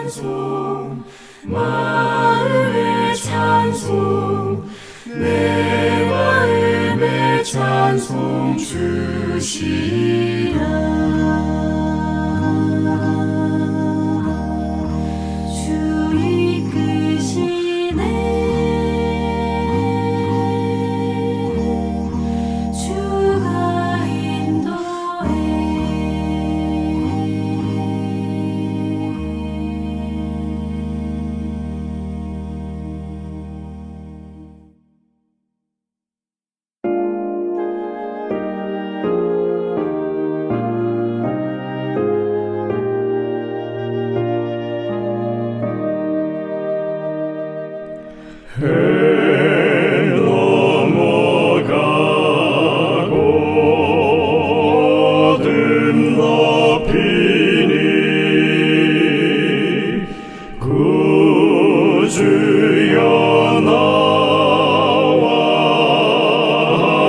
찬송 마음의 찬송 내 마음의 찬송 주시라. 주 이끄시네 주가 인도해. 해 넘어가고 어둠 덮이니 구주여 나와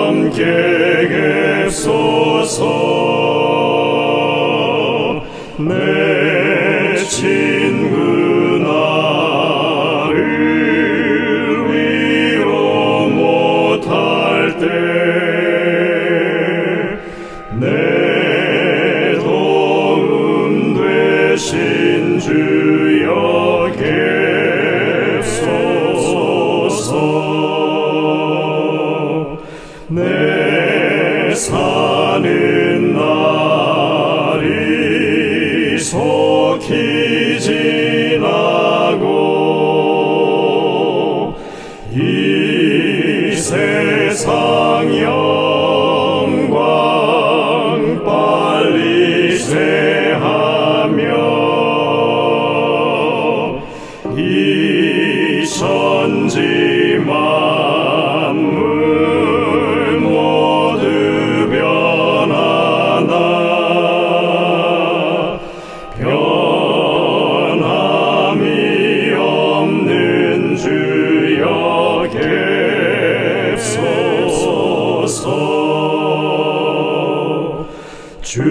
함께 계소서. 내 친구 내 도움 되신 주여 계소서. 내 사는 날이 속히 지나고 이 세상 영광 빨리 쇠하며 이 천지 만물 모두 변하나 변함이 없는 주여 계소서. 주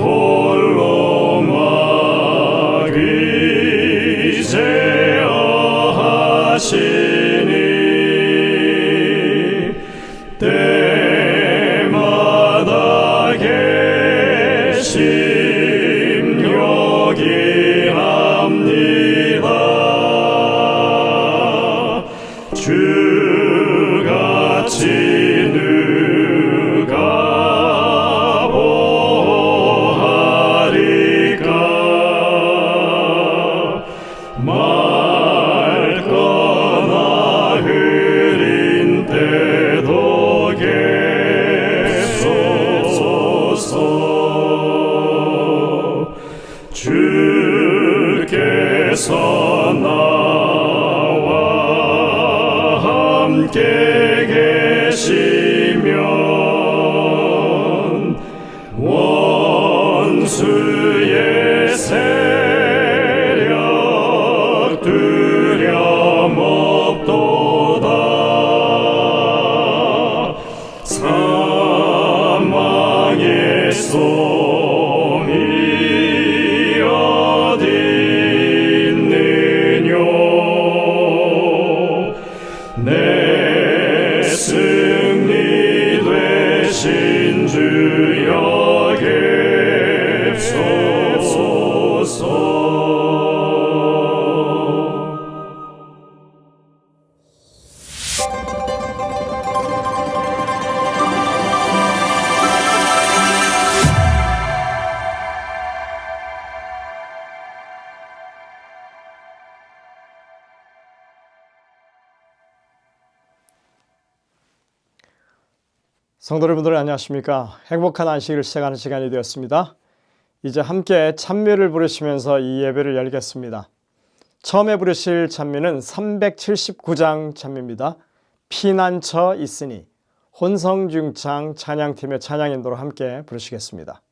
홀로 막이제어하시니 때마다 계심 요기합니다. 주같이 누가 보하리까. 맑거나 흐린 때도 계소서. 주께서 나와 함께 계시면 원수의 세력 두려움없도다. 사망의 솜이 어디 있느뇨. 내 승리 되신 주여 계소서. 성도 여러분들 안녕하십니까? 행복한 안식일을 시작하는 시간이 되었습니다. 이제 함께 찬미를 부르시면서 이 예배를 열겠습니다. 처음에 부르실 찬미는 379장 찬미입니다. 피난처 있으니. 혼성중창 찬양팀의 찬양인도로 함께 부르시겠습니다.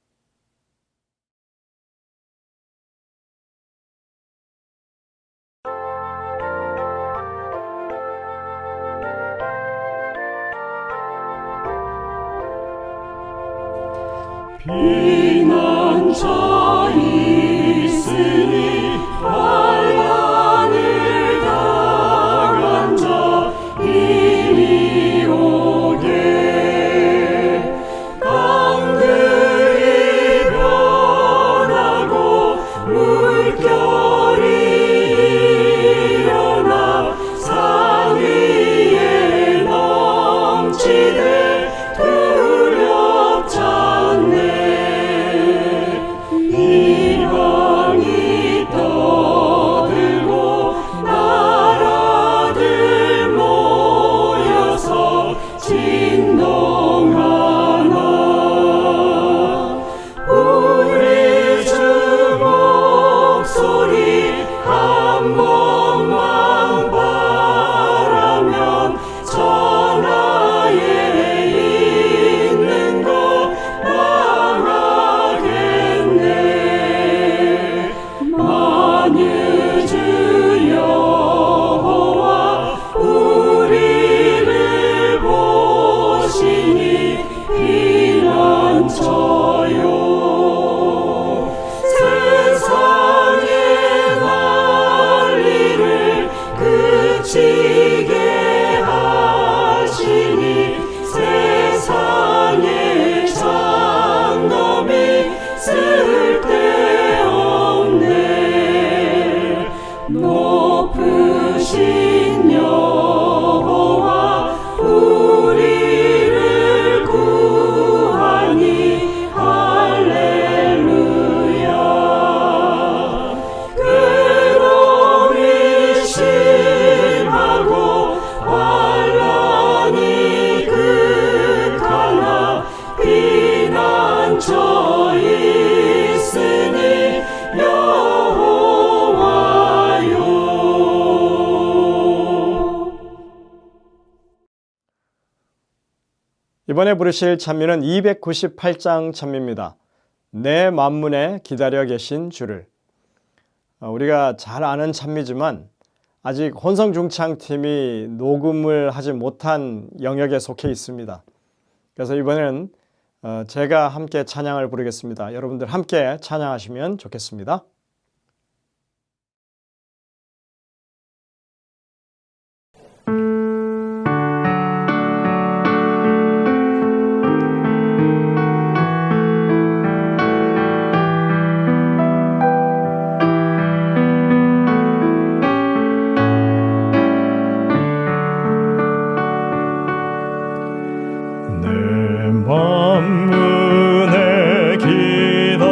피난처 있으니 쓸데없네. 높으신 여호와 우리를 구하니 할렐루야. 괴로움이 심하고 환난이 극하나 피난처 있으니 여호와요. 이번에 부르실 찬미는 298장 찬미입니다. 내 만문에 기다려 계신 주를. 우리가 잘 아는 찬미지만 아직 혼성중창팀이 녹음을 하지 못한 영역에 속해 있습니다. 그래서 이번에는 제가 함께 찬양을 부르겠습니다. 여러분들 함께 찬양하시면 좋겠습니다. 내 만문에 기다려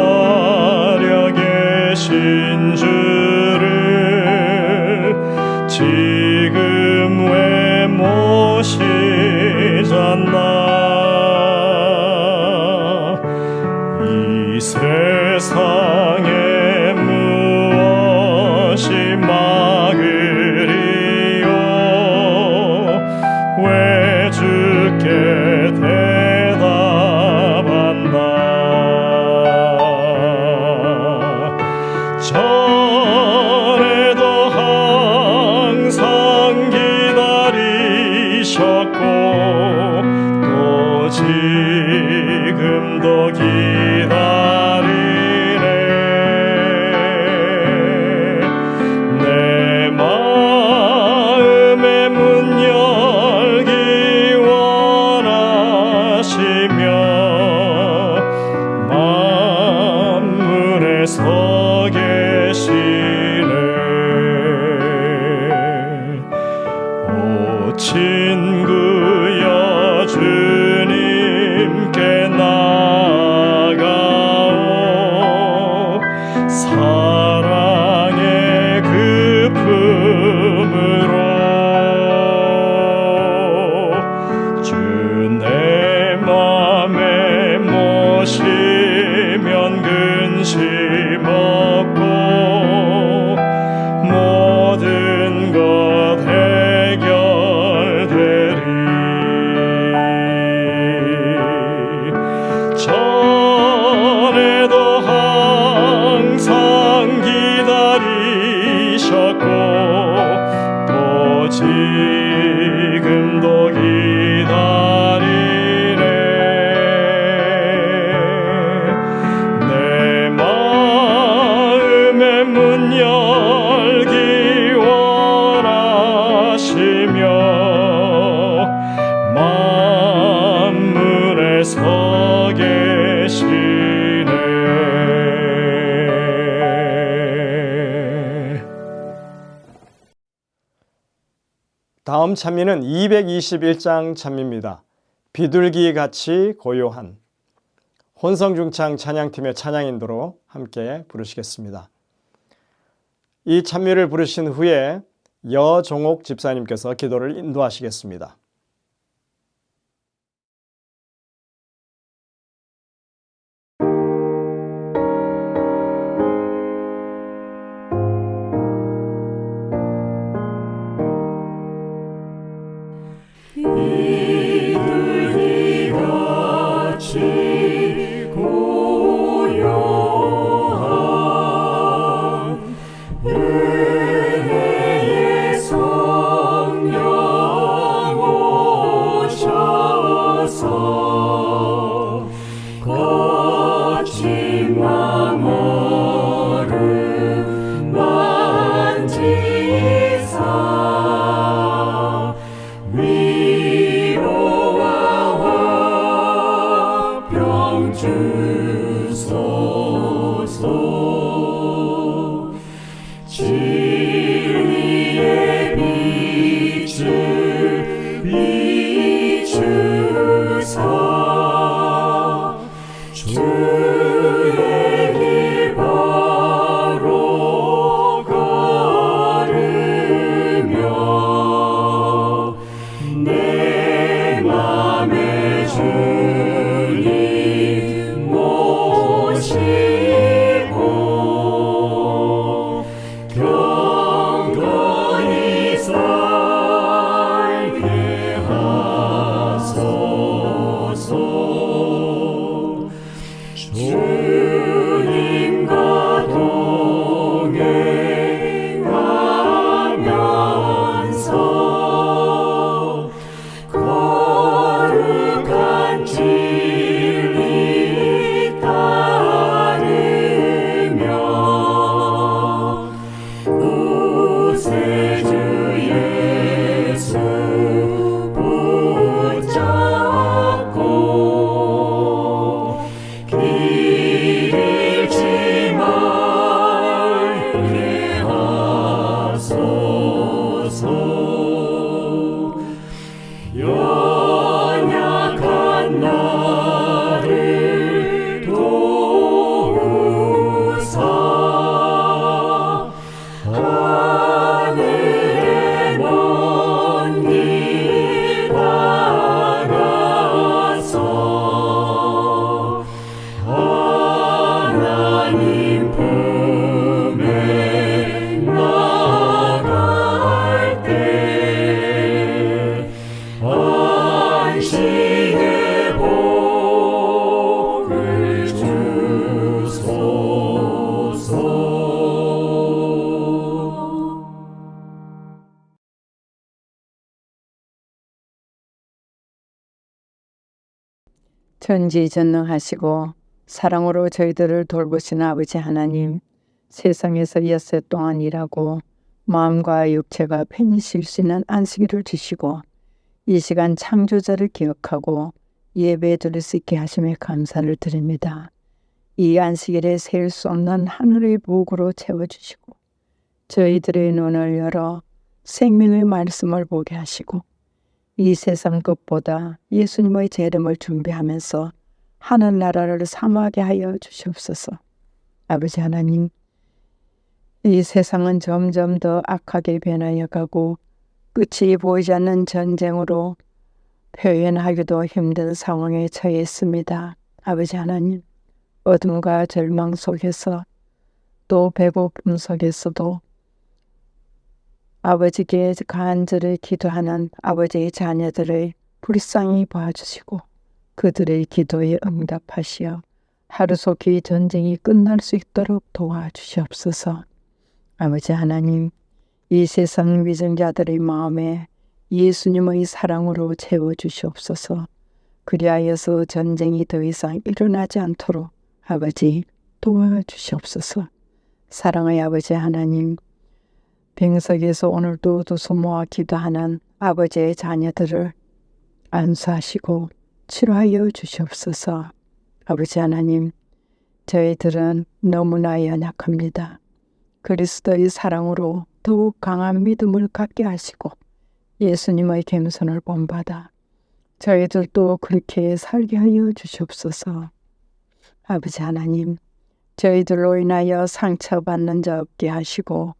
계신 주를 지금 왜 모시잖나. 이 세상에 무엇이 막으리요. 왜 주께 대답한다. 전에도 항상 기다리셨고 또 지금도 기다리네. 내 마음의 문 열기 원하시며 만물에 서 계시네. 오 친구여 주님께 나아가오. 사랑의 그 품으로 주 내 맘에 모시면 근심 없고 모든 것 해결되리. 전에도 항상 기다리셨고 또 지금도 기다리네. 내 마음의 문 열기 원하시며 만물에 서 계시네. 다음 찬미는 221장 찬미입니다. 비둘기 같이 고요한. 혼성중창 찬양팀의 찬양인도로 함께 부르시겠습니다. 이 찬미를 부르신 후에 여종옥 집사님께서 기도를 인도하시겠습니다. 비둘기 같이 고요한 은혜의 성령 오셔서 거친 맘 얼음 만지사 위로와 화평 주소. 전지전능하시고 사랑으로 저희들을 돌보시는 아버지 하나님, 세상에서 엿새 동안 일하고 마음과 육체가 편히 쉴 수 있는 안식일을 주시고 이 시간 창조자를 기억하고 예배 드릴 수 있게 하심에 감사를 드립니다. 이 안식일에 셀 수 없는 하늘의 복으로 채워주시고 저희들의 눈을 열어 생명의 말씀을 보게 하시고 이 세상 것보다 예수님의 재림을 준비하면서 하늘나라를 사모하게 하여 주시옵소서. 아버지 하나님, 이 세상은 점점 더 악하게 변하여 가고 끝이 보이지 않는 전쟁으로 표현하기도 힘든 상황에 처해 있습니다. 아버지 하나님, 어둠과 절망 속에서 또 배고픔 속에서도 아버지께 간절히 기도하는 아버지의 자녀들의 불쌍히 봐주시고 그들의 기도에 응답하시어 하루속히 전쟁이 끝날 수 있도록 도와주시옵소서. 아버지 하나님, 이 세상 위정자들의 마음에 예수님의 사랑으로 채워주시옵소서. 그리하여서 전쟁이 더 이상 일어나지 않도록 아버지 도와주시옵소서. 사랑의 아버지 하나님, 병석에서 오늘도 두서 모아 기도하는 아버지의 자녀들을 안수하시고 치료하여 주시옵소서. 아버지 하나님, 저희들은 너무나 연약합니다. 그리스도의 사랑으로 더욱 강한 믿음을 갖게 하시고 예수님의 겸손을 본받아 저희들도 그렇게 살게 하여 주시옵소서. 아버지 하나님, 저희들로 인하여 상처받는 자 없게 하시고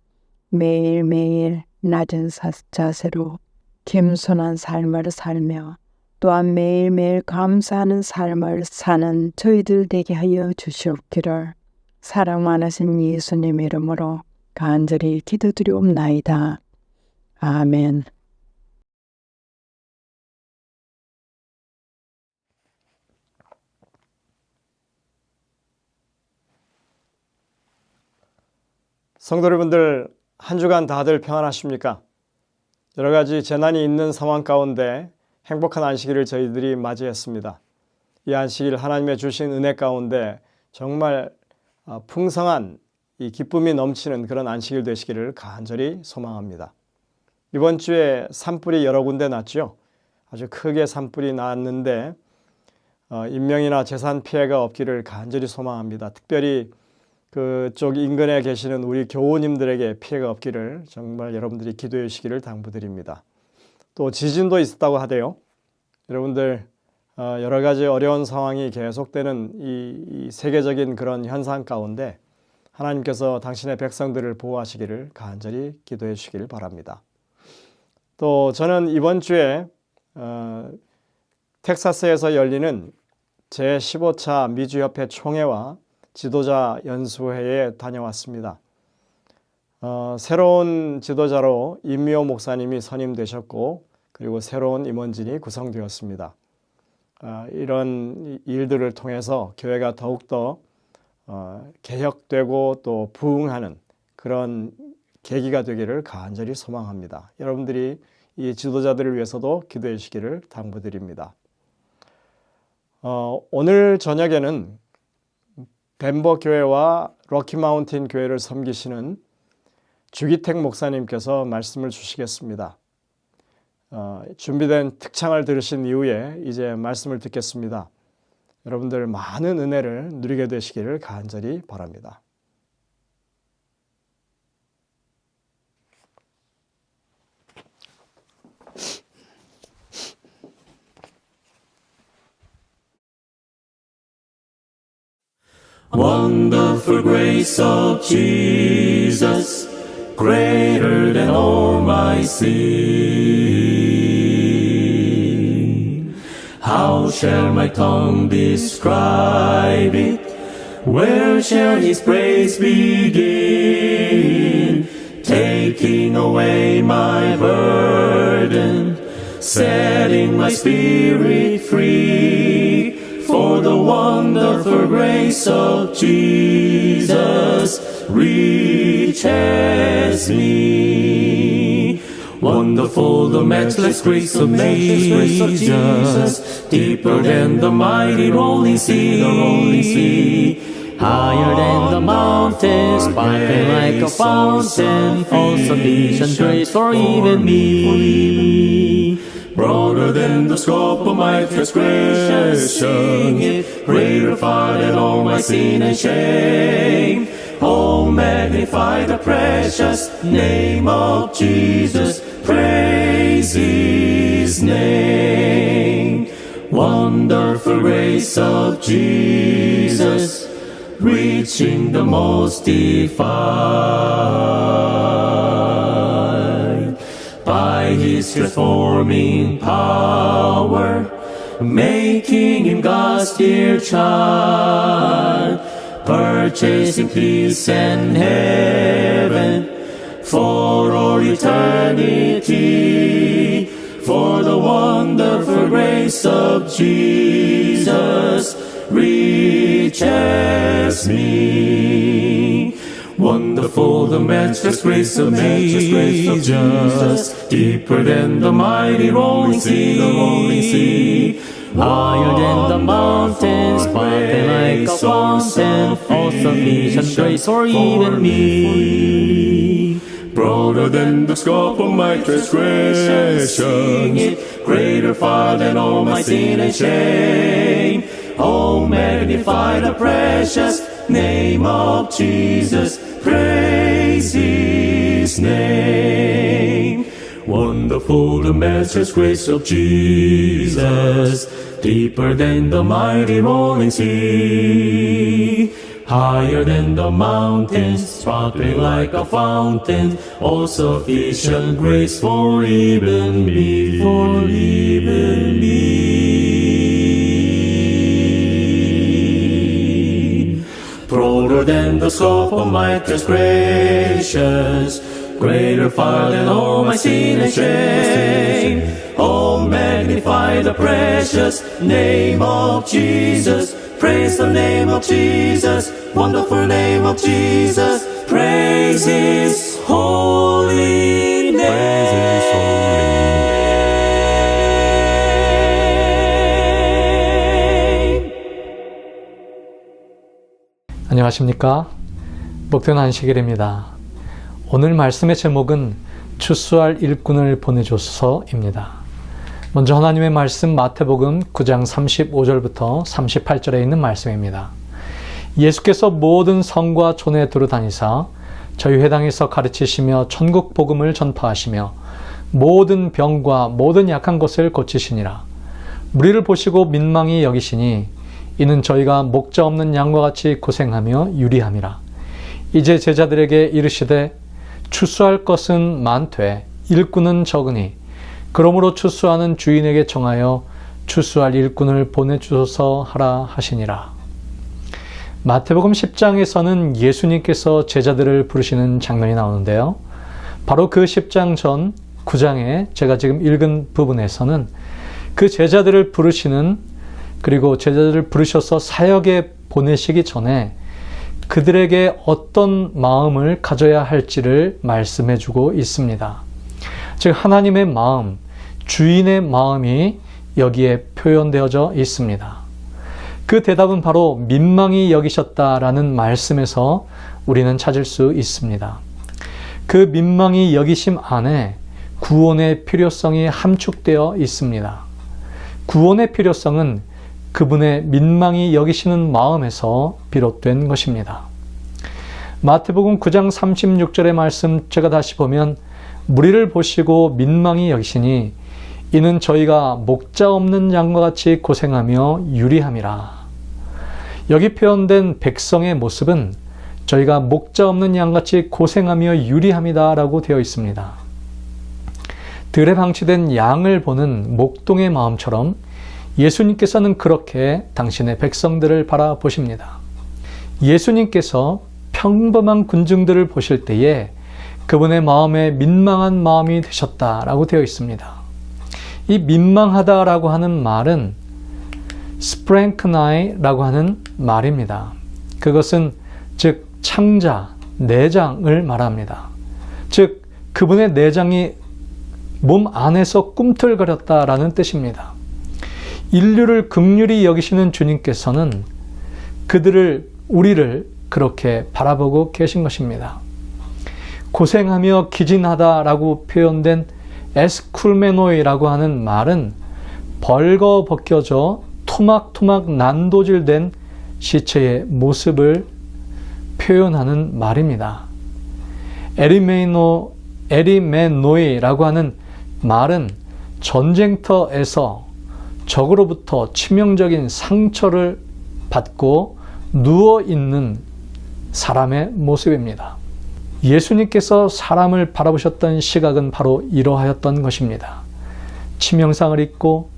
매일매일 낮은 자세로 겸손한 삶을 살며 또한 매일매일 감사하는 삶을 사는 저희들 되게 하여 주시옵기를 사랑 많으신 예수님 이름으로 간절히 기도드리옵나이다. 아멘. 성도 여러분들, 한 주간 다들 평안하십니까? 여러 가지 재난이 있는 상황 가운데 행복한 안식일을 저희들이 맞이했습니다. 이 안식일 하나님의 주신 은혜 가운데 정말 풍성한 이 기쁨이 넘치는 그런 안식일 되시기를 간절히 소망합니다. 이번 주에 산불이 여러 군데 났죠. 아주 크게 산불이 났는데 인명이나 재산 피해가 없기를 간절히 소망합니다. 특별히 그쪽 인근에 계시는 우리 교우님들에게 피해가 없기를 정말 여러분들이 기도해 주시기를 당부드립니다. 또 지진도 있었다고 하대요. 여러분들 여러 가지 어려운 상황이 계속되는 이 세계적인 그런 현상 가운데 하나님께서 당신의 백성들을 보호하시기를 간절히 기도해 주시기를 바랍니다. 또 저는 이번 주에 텍사스에서 열리는 제15차 미주협회 총회와 지도자 연수회에 다녀왔습니다. 새로운 지도자로 임미호 목사님이 선임되셨고 그리고 새로운 임원진이 구성되었습니다. 이런 일들을 통해서 교회가 더욱더 개혁되고 또 부흥하는 그런 계기가 되기를 간절히 소망합니다. 여러분들이 이 지도자들을 위해서도 기도해 주시기를 당부드립니다. 오늘 저녁에는 덴버 교회와 로키마운틴 교회를 섬기시는 주기택 목사님께서 말씀을 주시겠습니다. 준비된 특창을 들으신 이후에 이제 말씀을 듣겠습니다. 여러분들 많은 은혜를 누리게 되시기를 간절히 바랍니다. Wonderful grace of Jesus, greater than all my sin. How shall my tongue describe it? Where shall his praise begin? Taking away my burden, setting my spirit free. For the wonderful grace of Jesus reaches me. Wonderful, the matchless grace of Jesus, deeper than the mighty rolling sea, Higher than the mountains, sparkling like a fountain, all sufficient grace for even me. Broader than the scope of my transgression, greater far than all my sin and shame. Oh, magnify the precious name of Jesus, praise His name. Wonderful grace of Jesus, reaching the most defied. By His transforming power, making Him God's dear child, purchasing peace and heaven for all eternity. For the wonderful grace of Jesus reaches me. Wonderful, the matchless grace of Jesus, deeper than the mighty rolling sea, Higher than the mountains, sparkling like a fountain, all sufficient grace for even me. Broader than the scope of my transgressions, greater far than all my sin and shame. Oh, magnify the precious name of Jesus, praise His name. Wonderful, the matchless grace of Jesus, deeper than the mighty rolling sea, higher than the mountains, sparkling like a fountain, all sufficient grace for even me, for even me. Broader than the scope of my transgressions, greater far than all my sin and shame. Oh, magnify the precious name of Jesus, praise the name of Jesus, wonderful name of Jesus, praise His holy name. 안녕하십니까? 목표는 안식일입니다. 오늘 말씀의 제목은 추수할 일꾼을 보내줘서입니다. 먼저 하나님의 말씀 마태복음 9장 35절부터 38절에 있는 말씀입니다. 예수께서 모든 성과 촌에 두루다니사 저희 회당에서 가르치시며 천국 복음을 전파하시며 모든 병과 모든 약한 것을 고치시니라. 무리를 보시고 민망히 여기시니 이는 저희가 목자 없는 양과 같이 고생하며 유리함이라. 이제 제자들에게 이르시되 추수할 것은 많되 일꾼은 적으니 그러므로 추수하는 주인에게 청하여 추수할 일꾼을 보내주소서 하라 하시니라. 마태복음 10장에서는 예수님께서 제자들을 부르시는 장면이 나오는데요. 바로 그 10장 전 9장에 제가 지금 읽은 부분에서는 그 제자들을 부르시는, 그리고 제자들을 부르셔서 사역에 보내시기 전에 그들에게 어떤 마음을 가져야 할지를 말씀해 주고 있습니다. 즉 하나님의 마음, 주인의 마음이 여기에 표현되어져 있습니다. 그 대답은 바로 민망히 여기셨다라는 말씀에서 우리는 찾을 수 있습니다. 그 민망히 여기심 안에 구원의 필요성이 함축되어 있습니다. 구원의 필요성은 그분의 민망히 여기시는 마음에서 비롯된 것입니다. 마태복음 9장 36절의 말씀 제가 다시 보면 무리를 보시고 민망히 여기시니 이는 저희가 목자 없는 양과 같이 고생하며 유리함이라. 여기 표현된 백성의 모습은 저희가 목자 없는 양같이 고생하며 유리함이다 라고 되어 있습니다. 들에 방치된 양을 보는 목동의 마음처럼 예수님께서는 그렇게 당신의 백성들을 바라보십니다. 예수님께서 평범한 군중들을 보실 때에 그분의 마음에 민망한 마음이 되셨다라고 되어 있습니다. 이 민망하다라고 하는 말은 스프랭크나이라고 하는 말입니다. 그것은 즉 창자, 내장을 말합니다. 즉 그분의 내장이 몸 안에서 꿈틀거렸다라는 뜻입니다. 인류를 긍휼히 여기시는 주님께서는 우리를 그렇게 바라보고 계신 것입니다. 고생하며 기진하다라고 표현된 에스쿨메노이라고 하는 말은 벌거벗겨져 토막토막 난도질된 시체의 모습을 표현하는 말입니다. 에리메노이라고 하는 말은 전쟁터에서 적으로부터 치명적인 상처를 받고 누워있는 사람의 모습입니다. 예수님께서 사람을 바라보셨던 시각은 바로 이러하였던 것입니다. 치명상을 입고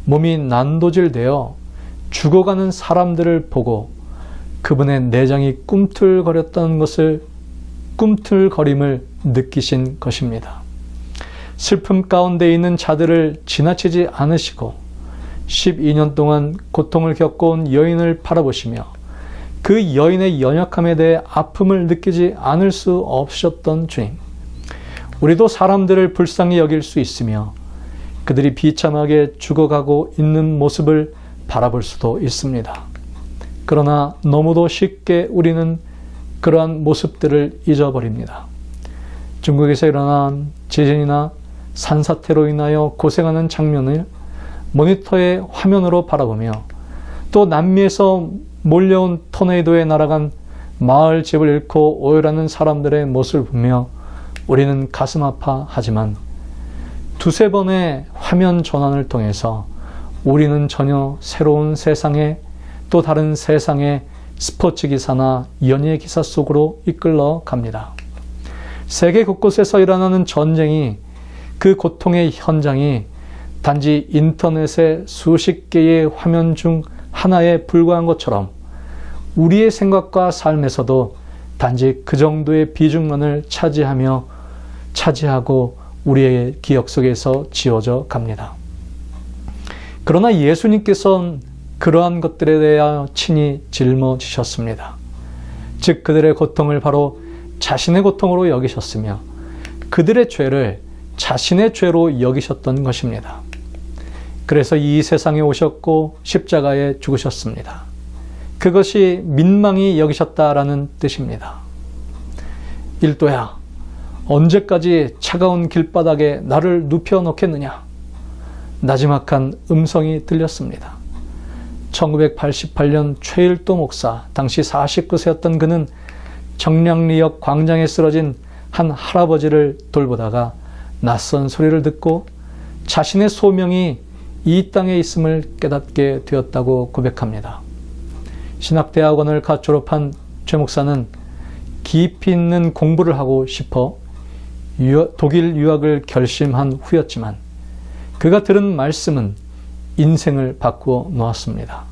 몸이 난도질되어 죽어가는 사람들을 보고 그분의 내장이 꿈틀거림을 느끼신 것입니다. 슬픔 가운데 있는 자들을 지나치지 않으시고 12년 동안 고통을 겪어온 여인을 바라보시며 그 여인의 연약함에 대해 아픔을 느끼지 않을 수 없으셨던 주님. 우리도 사람들을 불쌍히 여길 수 있으며 그들이 비참하게 죽어가고 있는 모습을 바라볼 수도 있습니다. 그러나 너무도 쉽게 우리는 그러한 모습들을 잊어버립니다. 중국에서 일어난 지진이나 산사태로 인하여 고생하는 장면을 모니터의 화면으로 바라보며 또 남미에서 몰려온 토네이도에 날아간 마을 집을 잃고 오열하는 사람들의 모습을 보며 우리는 가슴 아파하지만 두세 번의 화면 전환을 통해서 우리는 전혀 새로운 세상에 또 다른 세상의 스포츠 기사나 연예 기사 속으로 이끌러 갑니다. 세계 곳곳에서 일어나는 전쟁이 그 고통의 현장이 단지 인터넷의 수십 개의 화면 중 하나에 불과한 것처럼 우리의 생각과 삶에서도 단지 그 정도의 비중만을 차지하고 우리의 기억 속에서 지워져 갑니다. 그러나 예수님께서는 그러한 것들에 대하여 친히 짊어지셨습니다. 즉 그들의 고통을 바로 자신의 고통으로 여기셨으며 그들의 죄를 자신의 죄로 여기셨던 것입니다. 그래서 이 세상에 오셨고 십자가에 죽으셨습니다. 그것이 민망히 여기셨다라는 뜻입니다. 일도야, 언제까지 차가운 길바닥에 나를 눕혀놓겠느냐? 나지막한 음성이 들렸습니다. 1988년 최일도 목사, 당시 49세였던 그는 정량리역 광장에 쓰러진 한 할아버지를 돌보다가 낯선 소리를 듣고 자신의 소명이 이 땅에 있음을 깨닫게 되었다고 고백합니다. 신학대학원을 갓 졸업한 최 목사는 깊이 있는 공부를 하고 싶어 독일 유학을 결심한 후였지만 그가 들은 말씀은 인생을 바꾸어 놓았습니다.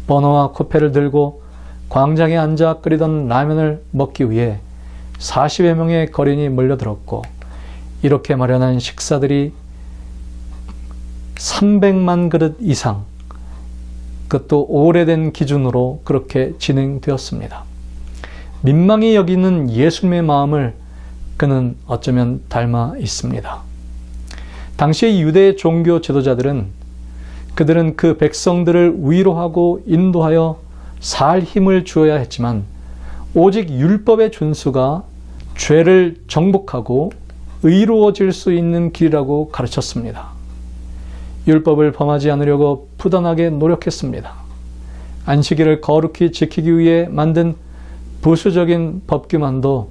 버너와 코페를 들고 광장에 앉아 끓이던 라면을 먹기 위해 40여 명의 거린이 몰려들었고 이렇게 마련한 식사들이 300만 그릇 이상, 그것도 오래된 기준으로 그렇게 진행되었습니다. 민망히 여기는 예수님의 마음을 그는 어쩌면 닮아 있습니다. 당시의 유대 종교 지도자들은 그들은 그 백성들을 위로하고 인도하여 살 힘을 주어야 했지만 오직 율법의 준수가 죄를 정복하고 의로워질 수 있는 길이라고 가르쳤습니다. 율법을 범하지 않으려고 부단하게 노력했습니다. 안식일을 거룩히 지키기 위해 만든 부수적인 법규만도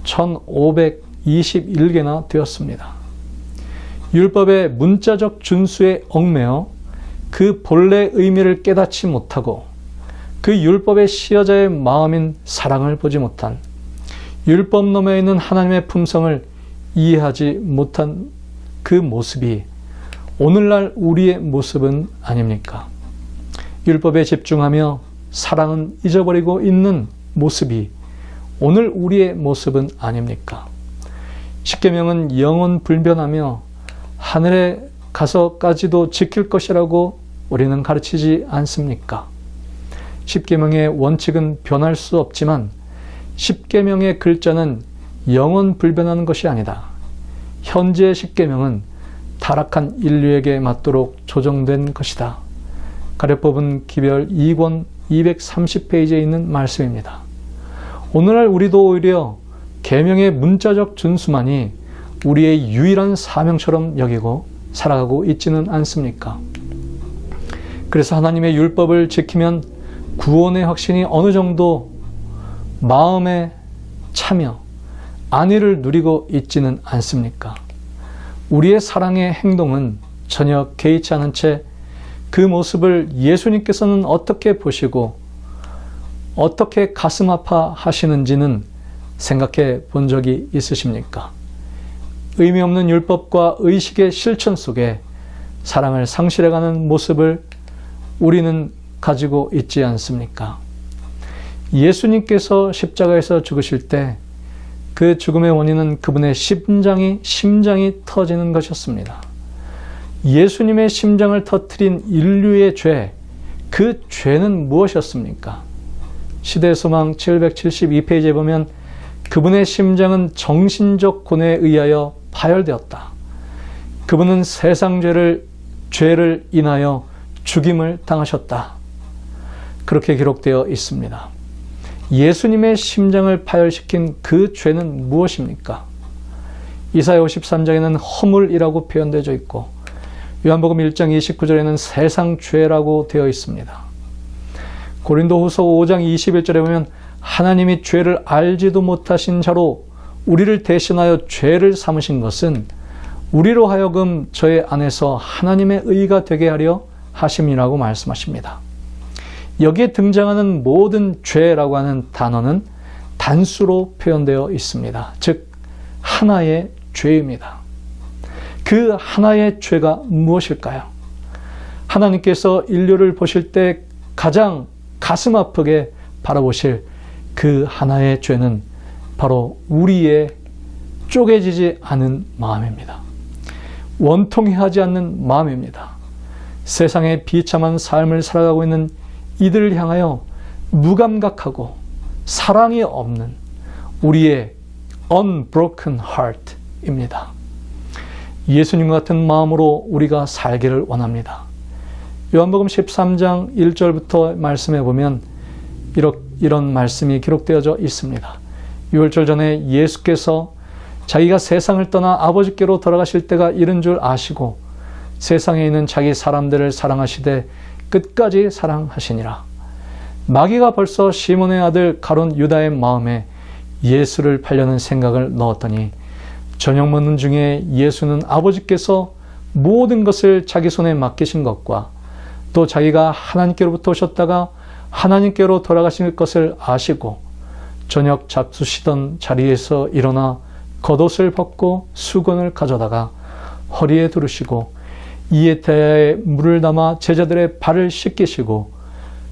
1521개나 되었습니다. 율법의 문자적 준수에 얽매여 그 본래 의미를 깨닫지 못하고 그 율법의 시여자의 마음인 사랑을 보지 못한 율법 너머에 있는 하나님의 품성을 이해하지 못한 그 모습이 오늘날 우리의 모습은 아닙니까? 율법에 집중하며 사랑은 잊어버리고 있는 모습이 오늘 우리의 모습은 아닙니까? 십계명은 영원 불변하며 하늘에 가서까지도 지킬 것이라고 우리는 가르치지 않습니까? 십계명의 원칙은 변할 수 없지만 십계명의 글자는 영원 불변하는 것이 아니다. 현재의 십계명은 타락한 인류에게 맞도록 조정된 것이다. 가려법은 기별 2권 230페이지에 있는 말씀입니다. 오늘날 우리도 오히려 계명의 문자적 준수만이 우리의 유일한 사명처럼 여기고 살아가고 있지는 않습니까? 그래서 하나님의 율법을 지키면 구원의 확신이 어느 정도 마음에 차며 안위를 누리고 있지는 않습니까? 우리의 사랑의 행동은 전혀 개의치 않은 채 그 모습을 예수님께서는 어떻게 보시고 어떻게 가슴 아파하시는지는 생각해 본 적이 있으십니까? 의미 없는 율법과 의식의 실천 속에 사랑을 상실해가는 모습을 우리는 가지고 있지 않습니까? 예수님께서 십자가에서 죽으실 때 그 죽음의 원인은 그분의 심장이 터지는 것이었습니다. 예수님의 심장을 터뜨린 인류의 죄, 그 죄는 무엇이었습니까? 시대의 소망 772페이지에 보면 그분의 심장은 정신적 고뇌에 의하여 파열되었다. 그분은 세상 죄를 인하여 죽임을 당하셨다. 그렇게 기록되어 있습니다. 예수님의 심장을 파열시킨 그 죄는 무엇입니까? 이사야 53장에는 허물이라고 표현되어 있고 요한복음 1장 29절에는 세상 죄라고 되어 있습니다. 고린도후서 5장 21절에 보면 하나님이 죄를 알지도 못하신 자로 우리를 대신하여 죄를 삼으신 것은 우리로 하여금 저의 안에서 하나님의 의가 되게 하려 하심이라고 말씀하십니다. 여기에 등장하는 모든 죄라고 하는 단어는 단수로 표현되어 있습니다. 즉 하나의 죄입니다. 그 하나의 죄가 무엇일까요? 하나님께서 인류를 보실 때 가장 가슴 아프게 바라보실 그 하나의 죄는 바로 우리의 쪼개지지 않은 마음입니다. 원통해하지 않는 마음입니다. 세상에 비참한 삶을 살아가고 있는 이들을 향하여 무감각하고 사랑이 없는 우리의 unbroken heart입니다. 예수님과 같은 마음으로 우리가 살기를 원합니다. 요한복음 13장 1절부터 말씀해 보면 이런 말씀이 기록되어져 있습니다. 유월절 전에 예수께서 자기가 세상을 떠나 아버지께로 돌아가실 때가 이른 줄 아시고 세상에 있는 자기 사람들을 사랑하시되 끝까지 사랑하시니라. 마귀가 벌써 시몬의 아들 가룟 유다의 마음에 예수를 팔려는 생각을 넣었더니 저녁 먹는 중에 예수는 아버지께서 모든 것을 자기 손에 맡기신 것과 또 자기가 하나님께로부터 오셨다가 하나님께로 돌아가실 것을 아시고 저녁 잡수시던 자리에서 일어나 겉옷을 벗고 수건을 가져다가 허리에 두르시고 이에 대야에 물을 담아 제자들의 발을 씻기시고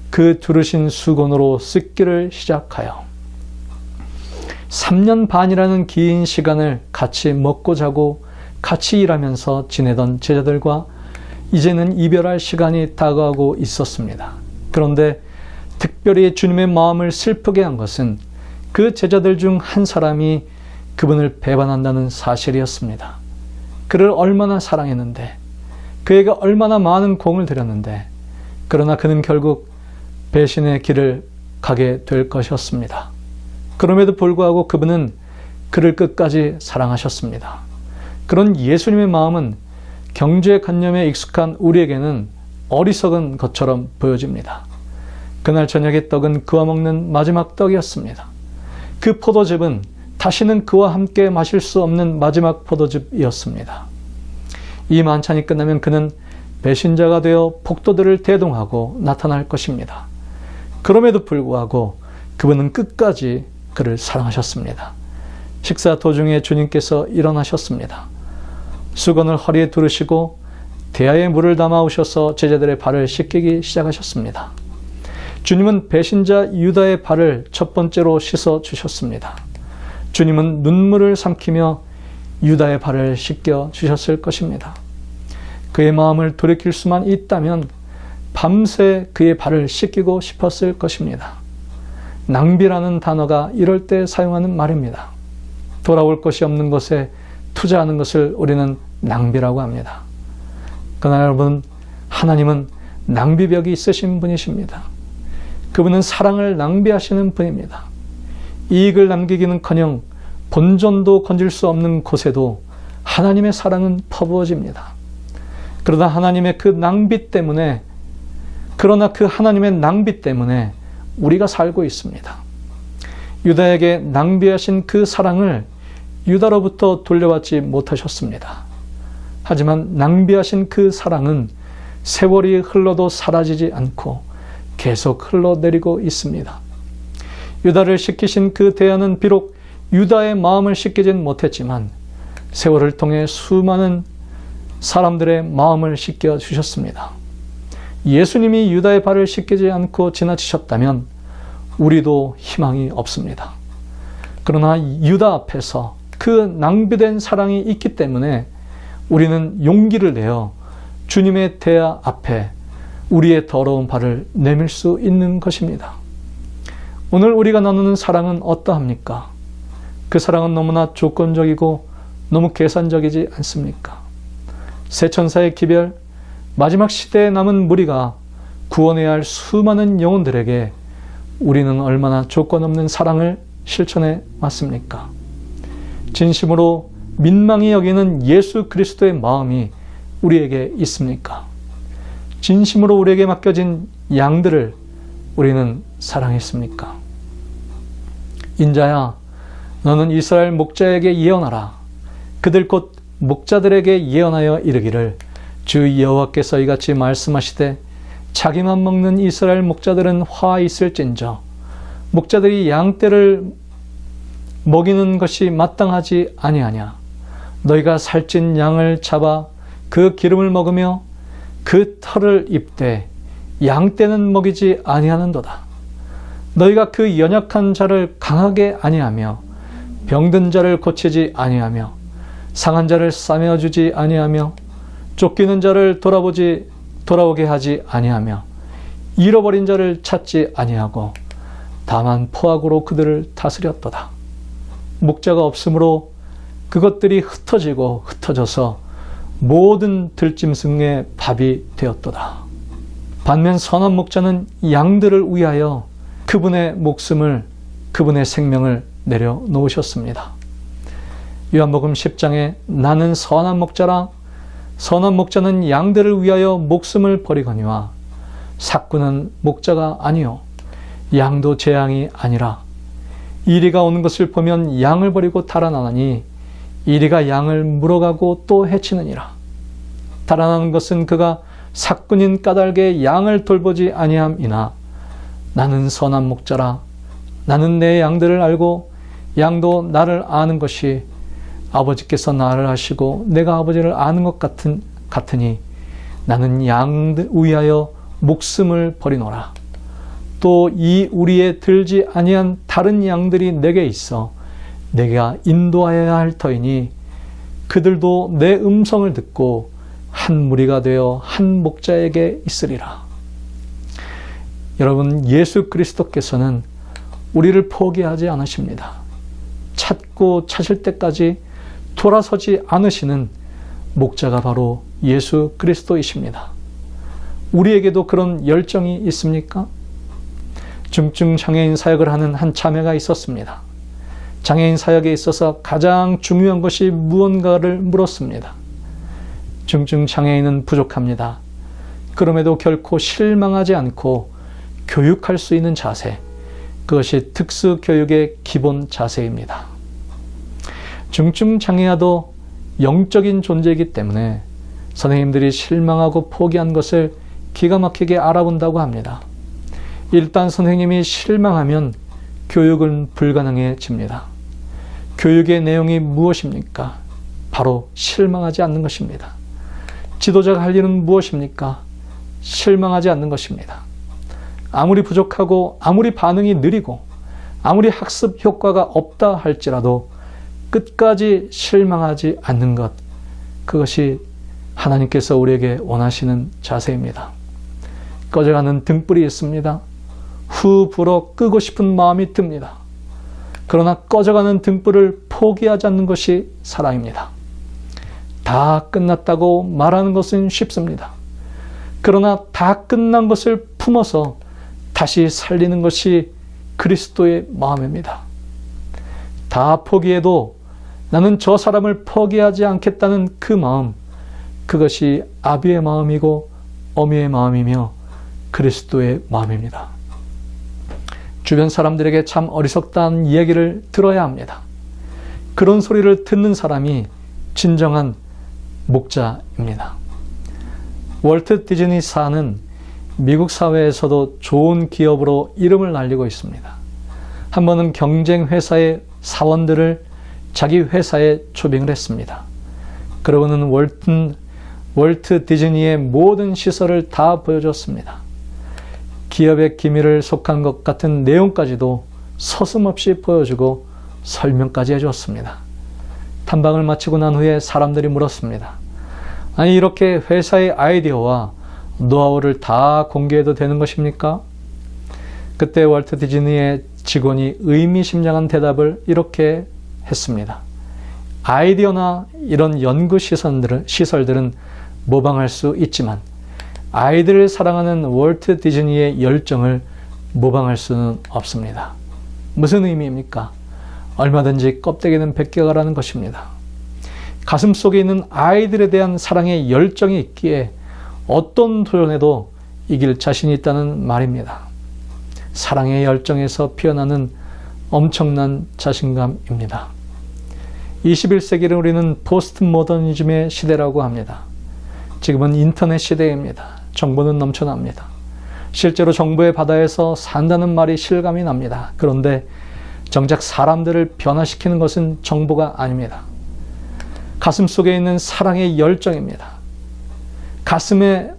그 두르신 수건으로 씻기를 시작하여 3년 반이라는 긴 시간을 같이 먹고 자고 같이 일하면서 지내던 제자들과 이제는 이별할 시간이 다가오고 있었습니다. 그런데 특별히 주님의 마음을 슬프게 한 것은 그 제자들 중 한 사람이 그분을 배반한다는 사실이었습니다. 그를 얼마나 사랑했는데 그에게 얼마나 많은 공을 들였는데 그러나 그는 결국 배신의 길을 가게 될 것이었습니다. 그럼에도 불구하고 그분은 그를 끝까지 사랑하셨습니다. 그런 예수님의 마음은 경제관념에 익숙한 우리에게는 어리석은 것처럼 보여집니다. 그날 저녁의 떡은 그와 먹는 마지막 떡이었습니다. 그 포도즙은 다시는 그와 함께 마실 수 없는 마지막 포도즙이었습니다. 이 만찬이 끝나면 그는 배신자가 되어 폭도들을 대동하고 나타날 것입니다. 그럼에도 불구하고 그분은 끝까지 그를 사랑하셨습니다. 식사 도중에 주님께서 일어나셨습니다. 수건을 허리에 두르시고 대야에 물을 담아 오셔서 제자들의 발을 씻기기 시작하셨습니다. 주님은 배신자 유다의 발을 첫 번째로 씻어 주셨습니다. 주님은 눈물을 삼키며 유다의 발을 씻겨 주셨을 것입니다. 그의 마음을 돌이킬 수만 있다면 밤새 그의 발을 씻기고 싶었을 것입니다. 낭비라는 단어가 이럴 때 사용하는 말입니다. 돌아올 것이 없는 것에 투자하는 것을 우리는 낭비라고 합니다. 그러나 여러분, 하나님은 낭비벽이 있으신 분이십니다. 그분은 사랑을 낭비하시는 분입니다. 이익을 남기기는커녕 본전도 건질 수 없는 곳에도 하나님의 사랑은 퍼부어집니다. 그러나 하나님의 그 낭비 때문에, 그러나 그 하나님의 낭비 때문에 우리가 살고 있습니다. 유다에게 낭비하신 그 사랑을 유다로부터 돌려받지 못하셨습니다. 하지만 낭비하신 그 사랑은 세월이 흘러도 사라지지 않고 계속 흘러내리고 있습니다. 유다를 씻기신 그 대안은 비록 유다의 마음을 씻기진 못했지만 세월을 통해 수많은 사람들의 마음을 씻겨 주셨습니다. 예수님이 유다의 발을 씻기지 않고 지나치셨다면 우리도 희망이 없습니다. 그러나 유다 앞에서 그 낭비된 사랑이 있기 때문에 우리는 용기를 내어 주님의 대화 앞에 우리의 더러운 발을 내밀 수 있는 것입니다. 오늘 우리가 나누는 사랑은 어떠합니까? 그 사랑은 너무나 조건적이고 너무 계산적이지 않습니까? 새 천사의 기별, 마지막 시대에 남은 무리가 구원해야 할 수많은 영혼들에게 우리는 얼마나 조건 없는 사랑을 실천해 왔습니까? 진심으로 민망히 여기는 예수 그리스도의 마음이 우리에게 있습니까? 진심으로 우리에게 맡겨진 양들을 우리는 사랑했습니까? 인자야, 너는 이스라엘 목자에게 예언하라. 그들 곧 목자들에게 예언하여 이르기를, 주 여호와께서 이같이 말씀하시되 자기만 먹는 이스라엘 목자들은 화 있을진저 목자들이 양떼를 먹이는 것이 마땅하지 아니하냐. 너희가 살찐 양을 잡아 그 기름을 먹으며 그 털을 입되 양떼는 먹이지 아니하는도다. 너희가 그 연약한 자를 강하게 아니하며 병든 자를 고치지 아니하며 상한 자를 싸매어 주지 아니하며 쫓기는 자를 돌아오게 하지 아니하며 잃어버린 자를 찾지 아니하고 다만 포악으로 그들을 다스렸도다. 목자가 없으므로 그것들이 흩어져서 모든 들짐승의 밥이 되었도다. 반면 선한 목자는 양들을 위하여 그분의 목숨을, 그분의 생명을 내려놓으셨습니다. 요한복음 10장에 나는 선한 목자라, 선한 목자는 양들을 위하여 목숨을 버리거니와 삭구는 목자가 아니요 양도 제 양이 아니라 이리가 오는 것을 보면 양을 버리고 달아나니 이리가 양을 물어가고 또 해치느니라. 달아나는 것은 그가 삭군인 까닭에 양을 돌보지 아니함이나 나는 선한 목자라. 나는 내 양들을 알고 양도 나를 아는 것이 아버지께서 나를 아시고 내가 아버지를 아는 것 같으니 나는 양들 위하여 목숨을 버리노라. 또 이 우리에 들지 아니한 다른 양들이 내게 있어 내가 인도하여야 할 터이니 그들도 내 음성을 듣고 한 무리가 되어 한 목자에게 있으리라. 여러분, 예수 그리스도께서는 우리를 포기하지 않으십니다. 찾고 찾을 때까지 돌아서지 않으시는 목자가 바로 예수 그리스도이십니다. 우리에게도 그런 열정이 있습니까? 중증 장애인 사역을 하는 한 자매가 있었습니다. 장애인 사역에 있어서 가장 중요한 것이 무언가를 물었습니다. 중증 장애인은 부족합니다. 그럼에도 결코 실망하지 않고 교육할 수 있는 자세, 그것이 특수교육의 기본 자세입니다. 중증 장애아도 영적인 존재이기 때문에 선생님들이 실망하고 포기한 것을 기가 막히게 알아본다고 합니다. 일단 선생님이 실망하면 교육은 불가능해집니다. 교육의 내용이 무엇입니까? 바로 실망하지 않는 것입니다. 지도자가 할 일은 무엇입니까? 실망하지 않는 것입니다. 아무리 부족하고 아무리 반응이 느리고 아무리 학습 효과가 없다 할지라도 끝까지 실망하지 않는 것, 그것이 하나님께서 우리에게 원하시는 자세입니다. 꺼져가는 등불이 있습니다. 후 불어 끄고 싶은 마음이 듭니다. 그러나 꺼져가는 등불을 포기하지 않는 것이 사랑입니다. 다 끝났다고 말하는 것은 쉽습니다. 그러나 다 끝난 것을 품어서 다시 살리는 것이 그리스도의 마음입니다. 다 포기해도 나는 저 사람을 포기하지 않겠다는 그 마음, 그것이 아비의 마음이고 어미의 마음이며 그리스도의 마음입니다. 주변 사람들에게 참 어리석다는 이야기를 들어야 합니다. 그런 소리를 듣는 사람이 진정한 목자입니다. 월트 디즈니사는 미국 사회에서도 좋은 기업으로 이름을 날리고 있습니다. 한 번은 경쟁 회사의 사원들을 자기 회사에 초빙을 했습니다. 그러고는 월트 디즈니의 모든 시설을 다 보여줬습니다. 기업의 기밀을 속한 것 같은 내용까지도 서슴없이 보여주고 설명까지 해줬습니다. 탐방을 마치고 난 후에 사람들이 물었습니다. 아니, 이렇게 회사의 아이디어와 노하우를 다 공개해도 되는 것입니까? 그때 월트 디즈니의 직원이 의미심장한 대답을 이렇게 했습니다. 아이디어나 이런 연구 시설들은 모방할 수 있지만 아이들을 사랑하는 월트 디즈니의 열정을 모방할 수는 없습니다. 무슨 의미입니까? 얼마든지 껍데기는 벗겨가라는 것입니다. 가슴 속에 있는 아이들에 대한 사랑의 열정이 있기에 어떤 도전에도 이길 자신이 있다는 말입니다. 사랑의 열정에서 피어나는 엄청난 자신감입니다. 21세기를 우리는 포스트 모더니즘의 시대라고 합니다. 지금은 인터넷 시대입니다. 정보는 넘쳐납니다. 실제로 정보의 바다에서 산다는 말이 실감이 납니다. 그런데 정작 사람들을 변화시키는 것은 정보가 아닙니다. 가슴 속에 있는 사랑의 열정입니다.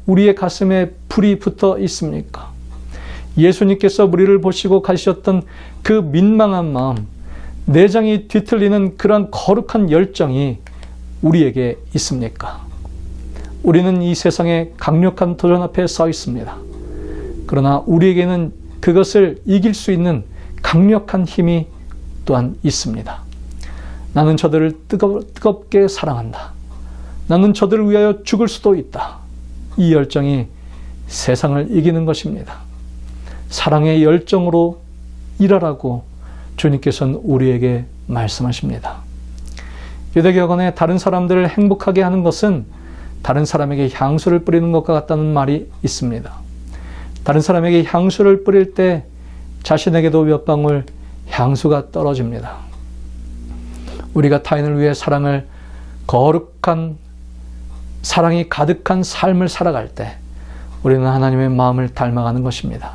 우리의 가슴에 불이 붙어 있습니까? 예수님께서 우리를 보시고 가셨던 그 민망한 마음, 내장이 뒤틀리는 그러한 거룩한 열정이 우리에게 있습니까? 우리는 이 세상의 강력한 도전 앞에 서 있습니다. 그러나 우리에게는 그것을 이길 수 있는 강력한 힘이 또한 있습니다. 나는 저들을 뜨겁게 사랑한다. 나는 저들을 위하여 죽을 수도 있다. 이 열정이 세상을 이기는 것입니다. 사랑의 열정으로 일하라고 주님께서는 우리에게 말씀하십니다. 유대교건에 다른 사람들을 행복하게 하는 것은 다른 사람에게 향수를 뿌리는 것과 같다는 말이 있습니다. 다른 사람에게 향수를 뿌릴 때 자신에게도 몇 방울 향수가 떨어집니다. 우리가 타인을 위해 거룩한 사랑이 가득한 삶을 살아갈 때 우리는 하나님의 마음을 닮아가는 것입니다.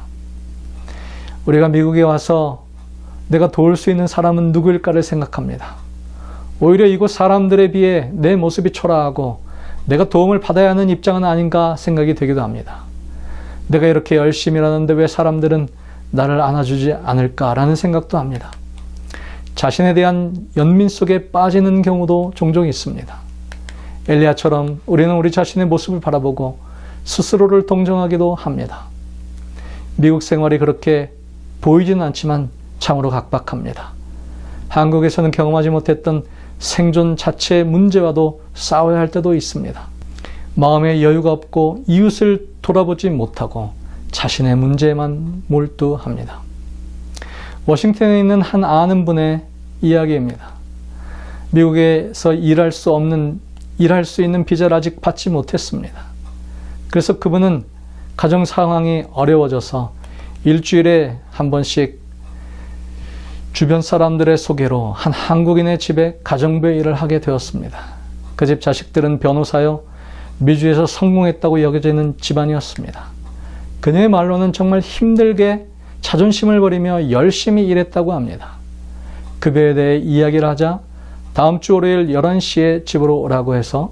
우리가 미국에 와서 내가 도울 수 있는 사람은 누구일까를 생각합니다. 오히려 이곳 사람들에 비해 내 모습이 초라하고 내가 도움을 받아야 하는 입장은 아닌가 생각이 되기도 합니다. 내가 이렇게 열심히 일하는데 왜 사람들은 나를 안아주지 않을까라는 생각도 합니다. 자신에 대한 연민 속에 빠지는 경우도 종종 있습니다. 엘리야처럼 우리는 우리 자신의 모습을 바라보고 스스로를 동정하기도 합니다. 미국 생활이 그렇게 보이지는 않지만 참으로 각박합니다. 한국에서는 경험하지 못했던 생존 자체의 문제와도 싸워야 할 때도 있습니다. 마음에 여유가 없고 이웃을 돌아보지 못하고 자신의 문제에만 몰두합니다. 워싱턴에 있는 한 아는 분의 이야기입니다. 미국에서 일할 수 있는 비자를 아직 받지 못했습니다. 그래서 그분은 가정 상황이 어려워져서 일주일에 한 번씩 주변 사람들의 소개로 한 한국인의 집에 가정부의 일을 하게 되었습니다. 그 집 자식들은 변호사요, 미주에서 성공했다고 여겨지는 집안이었습니다. 그녀의 말로는 정말 힘들게 자존심을 버리며 열심히 일했다고 합니다. 급여에 대해 이야기를 하자 다음 주 월요일 11시에 집으로 오라고 해서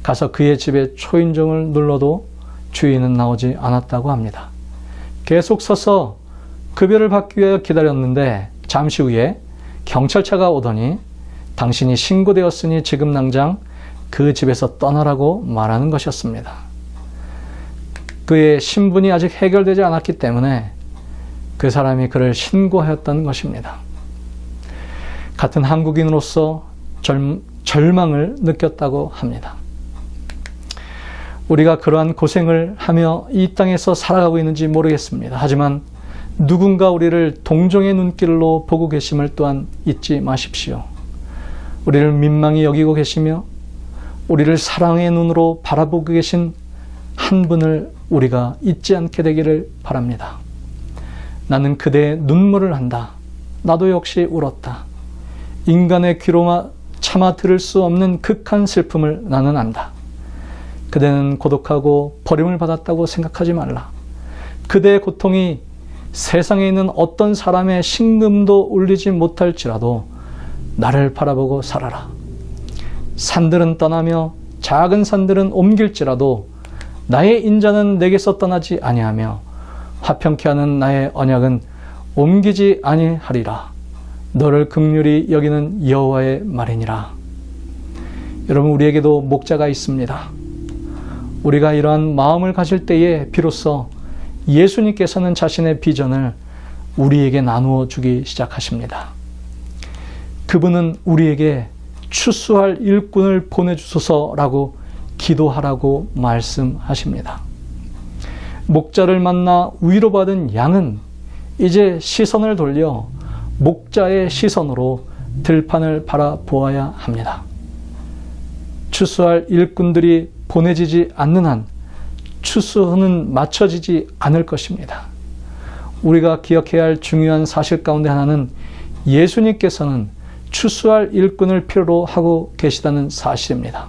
가서 그의 집에 초인종을 눌러도 주인은 나오지 않았다고 합니다. 계속 서서 급여를 받기 위해 기다렸는데 잠시 후에 경찰차가 오더니 당신이 신고되었으니 지금 당장 그 집에서 떠나라고 말하는 것이었습니다. 그의 신분이 아직 해결되지 않았기 때문에 그 사람이 그를 신고하였던 것입니다. 같은 한국인으로서 절망을 느꼈다고 합니다. 우리가 그러한 고생을 하며 이 땅에서 살아가고 있는지 모르겠습니다. 하지만 누군가 우리를 동정의 눈길로 보고 계심을 또한 잊지 마십시오. 우리를 민망히 여기고 계시며 우리를 사랑의 눈으로 바라보고 계신 한 분을 우리가 잊지 않게 되기를 바랍니다. 나는 그대의 눈물을 안다. 나도 역시 울었다. 인간의 귀로 차마 들을 수 없는 극한 슬픔을 나는 안다. 그대는 고독하고 버림을 받았다고 생각하지 말라. 그대의 고통이 세상에 있는 어떤 사람의 심금도 울리지 못할지라도 나를 바라보고 살아라. 산들은 떠나며 작은 산들은 옮길지라도 나의 인자는 내게서 떠나지 아니하며 화평케 하는 나의 언약은 옮기지 아니하리라. 너를 긍휼히 여기는 여호와의 말이니라. 여러분, 우리에게도 목자가 있습니다. 우리가 이러한 마음을 가질 때에 비로소 예수님께서는 자신의 비전을 우리에게 나누어 주기 시작하십니다. 그분은 우리에게 추수할 일꾼을 보내주소서라고 기도하라고 말씀하십니다. 목자를 만나 위로받은 양은 이제 시선을 돌려 목자의 시선으로 들판을 바라보아야 합니다. 추수할 일꾼들이 보내지지 않는 한 추수는 맞춰지지 않을 것입니다. 우리가 기억해야 할 중요한 사실 가운데 하나는 예수님께서는 추수할 일꾼을 필요로 하고 계시다는 사실입니다.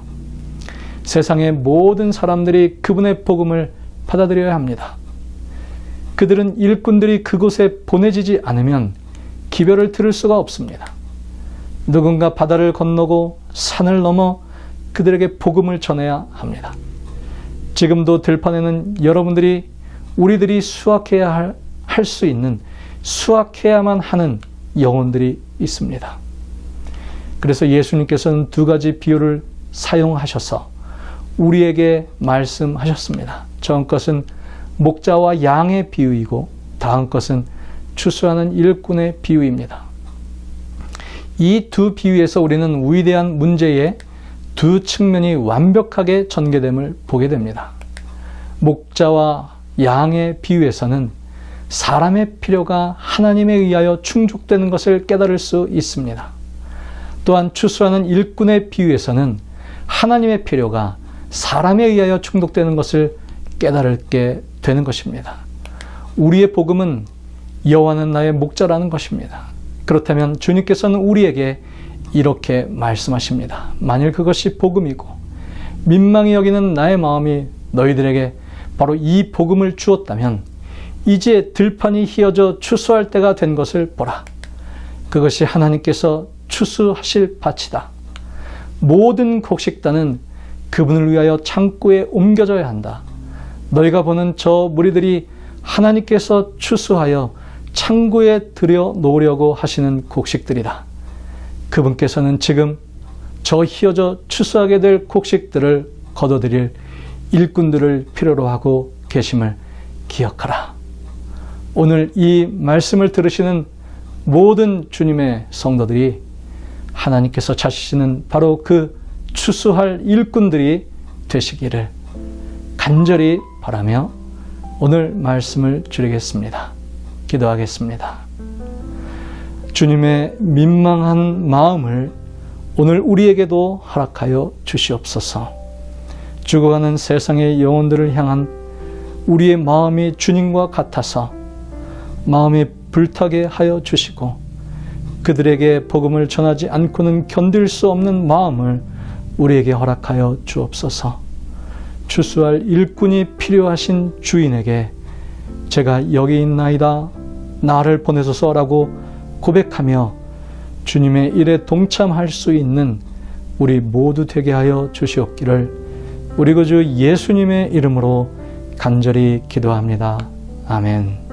세상의 모든 사람들이 그분의 복음을 받아들여야 합니다. 그들은 일꾼들이 그곳에 보내지지 않으면 기별을 들을 수가 없습니다. 누군가 바다를 건너고 산을 넘어 그들에게 복음을 전해야 합니다. 지금도 들판에는 여러분들이 우리들이 수확해야 할 수 있는, 수확해야만 하는 영혼들이 있습니다. 그래서 예수님께서는 두 가지 비유를 사용하셔서 우리에게 말씀하셨습니다. 처음 것은 목자와 양의 비유이고 다음 것은 추수하는 일꾼의 비유입니다. 이 두 비유에서 우리는 위대한 문제의 두 측면이 완벽하게 전개됨을 보게 됩니다. 목자와 양의 비유에서는 사람의 필요가 하나님에 의하여 충족되는 것을 깨달을 수 있습니다. 또한 추수하는 일꾼의 비유에서는 하나님의 필요가 사람에 의하여 충족되는 것을 깨달게 되는 것입니다. 우리의 복음은 여호와는 나의 목자라는 것입니다. 그렇다면 주님께서는 우리에게 이렇게 말씀하십니다. 만일 그것이 복음이고 민망히 여기는 나의 마음이 너희들에게 바로 이 복음을 주었다면 이제 들판이 휘어져 추수할 때가 된 것을 보라. 그것이 하나님께서 추수하실 밭이다. 모든 곡식단은 그분을 위하여 창고에 옮겨져야 한다. 너희가 보는 저 무리들이 하나님께서 추수하여 창고에 들여 놓으려고 하시는 곡식들이다. 그분께서는 지금 저 휘어져 추수하게 될 곡식들을 거둬들일 일꾼들을 필요로 하고 계심을 기억하라. 오늘 이 말씀을 들으시는 모든 주님의 성도들이 하나님께서 찾으시는 바로 그 추수할 일꾼들이 되시기를 간절히 바라며 오늘 말씀을 드리겠습니다. 기도하겠습니다. 주님의 민망한 마음을 오늘 우리에게도 허락하여 주시옵소서. 죽어가는 세상의 영혼들을 향한 우리의 마음이 주님과 같아서 마음이 불타게 하여 주시고 그들에게 복음을 전하지 않고는 견딜 수 없는 마음을 우리에게 허락하여 주옵소서. 추수할 일꾼이 필요하신 주인에게 제가 여기 있나이다 나를 보내소서라고 고백하며 주님의 일에 동참할 수 있는 우리 모두 되게 하여 주시옵기를 우리 구주 예수님의 이름으로 간절히 기도합니다. 아멘.